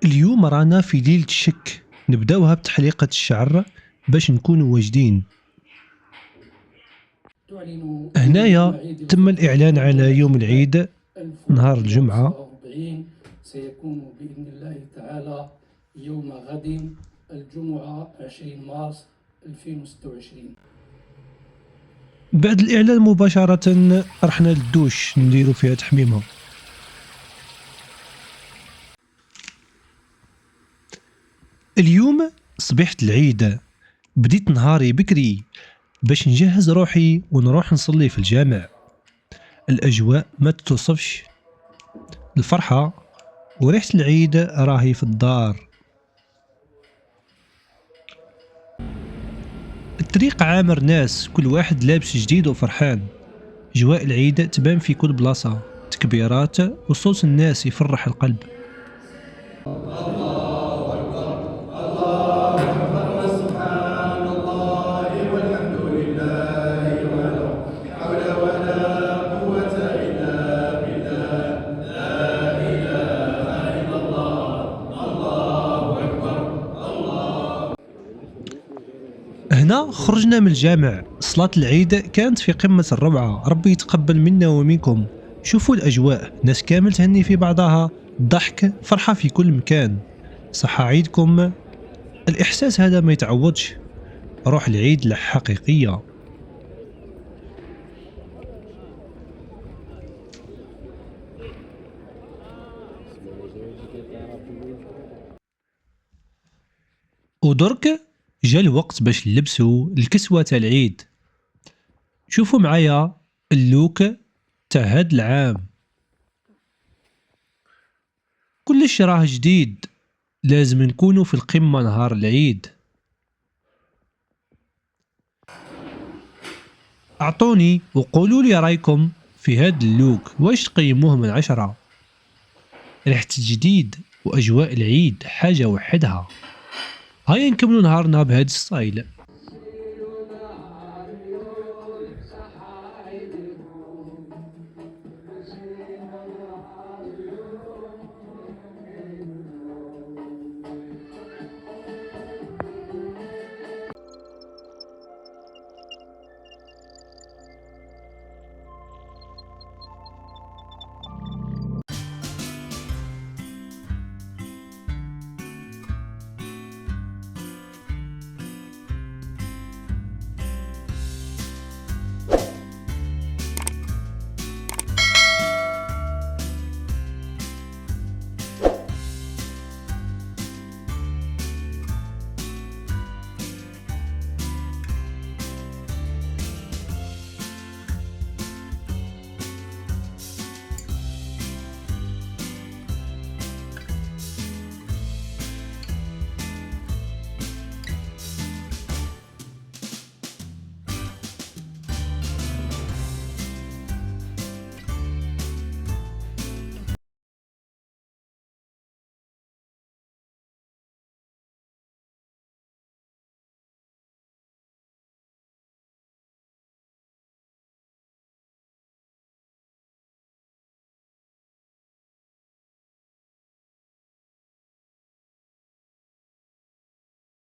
اليوم رانا في ليلة الشك، نبداوها بتحليقة الشعر باش نكونوا واجدين. هنايا تم الإعلان على يوم العيد نهار الجمعة. سيكون بإذن الله تعالى يوم غد الجمعة 20 مارس 2026. بعد الإعلان مباشرة رحنا للدوش نديرو فيها تحميمة. اليوم صبيحة العيد، بديت نهاري بكري باش نجهز روحي ونروح نصلي في الجامع. الأجواء ما تتوصفش، الفرحة وريحة العيد راهي في الدار. الطريق عامر ناس، كل واحد لابس جديد وفرحان. أجواء العيد تبان في كل بلاصة، تكبيرات وصوت الناس يفرح القلب. هنا خرجنا من الجامع، صلاة العيد كانت في قمة الروعة، ربي يتقبل منا ومنكم. شوفوا الأجواء، ناس كامل تهني في بعضها، ضحك فرحة في كل مكان. صحة عيدكم. الإحساس هذا ما يتعوضش، روح العيد حقيقية. ودرك جا الوقت باش نلبسو الكسوة تاع العيد. شوفوا معايا اللوك تاع هاد العام، كلش راه جديد، لازم نكونوا في القمة نهار العيد. اعطوني وقولوا لي رايكم في هاد اللوك، واش تقيموه من 10؟ ريحة الجديد واجواء العيد حاجة وحدها. هيا نكملوا نهارنا بهاد الستايل.